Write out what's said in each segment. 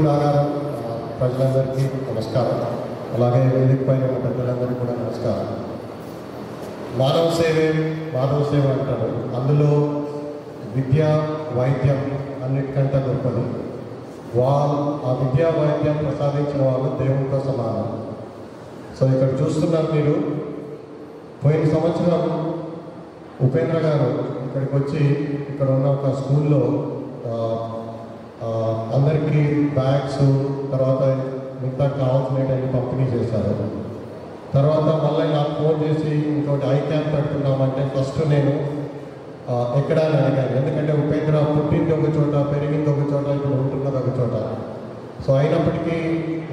నాగారం ప్రజలందరికీ నమస్కారం. అలాగే వేదిక పైన ఉన్న పెద్దలందరికీ కూడా నమస్కారం. మానవ సేవ అంటారు. అందులో విద్య వైద్యం అన్నిటికంటే గొప్పది. ఆ విద్యా వైద్యం ప్రసాదించిన వాళ్ళు దేవునితో సమానం. సో ఇక్కడ చూస్తున్నారు మీరు, పోయిన సంవత్సరం ఉపేంద్ర గారు ఇక్కడికి వచ్చి ఇక్కడ ఉన్న ఒక స్కూల్లో అందరికీ బ్యాగ్స్, తర్వాత మిగతా కావాల్సినవి పంపిణీ చేశారు. తర్వాత మళ్ళీ నాకు ఫోన్ చేసి ఇంకోటి ఐ క్యాంప్ పెడుతున్నామంటే ఫస్ట్ నేను ఎక్కడ అని అడిగాను. ఎందుకంటే ఉపేంద్ర పుట్టింది ఒక చోట, పెరిగింది ఒక చోట, ఇప్పుడు ఉంటున్నది ఒక చోట. సో అయినప్పటికీ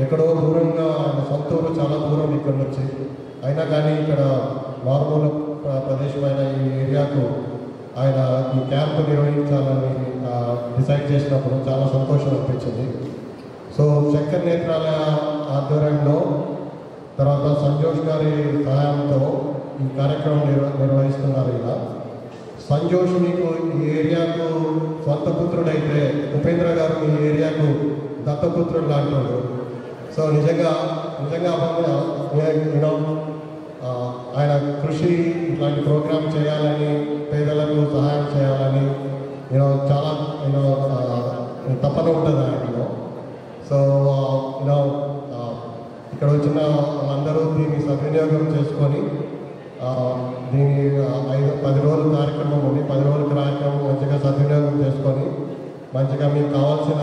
ఎక్కడో దూరంగా ఆయన సొంత ఊరు చాలా దూరం ఇక్కడ నుంచి, అయినా కానీ ఇక్కడ మారుమూల ప్రదేశమైన ఈ ఏరియాకు ఆయన ఈ క్యాంపు నిర్వహించాలని డిసైడ్ చేసినప్పుడు చాలా సంతోషం అనిపించింది. సో శంకర్ నేత్రాలయ ఆధ్వర్యంలో, తర్వాత సంజోష్ గారి సహాయంతో ఈ కార్యక్రమం నిర్వహిస్తున్నారు. ఇలా సంజోష్ మీకు ఈ ఏరియాకు సొంత పుత్రుడైతే ఉపేంద్ర గారు ఈ ఏరియాకు దత్తపుత్రుడు లాంటి. సో నిజంగా ఆయన కృషి ఇట్లాంటి ప్రోగ్రామ్ చేయాలని, పేదలకు సహాయం చేయాలని చాలా తపన ఉంటుంది ఆయనలో. సో ఇక్కడ వచ్చిన వాళ్ళందరూ దీన్ని సద్వినియోగం చేసుకొని దీని 10 రోజుల కార్యక్రమం ఉంది. 10 రోజుల కార్యక్రమం మంచిగా సద్వినియోగం చేసుకొని మంచిగా మీకు కావాల్సిన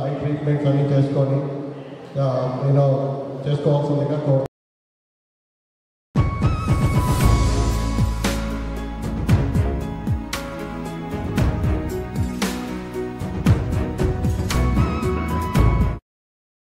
ఐ ట్రీట్మెంట్స్ అన్నీ చేసుకొని చేసుకోవాల్సిందిగా కోరుతున్నాను.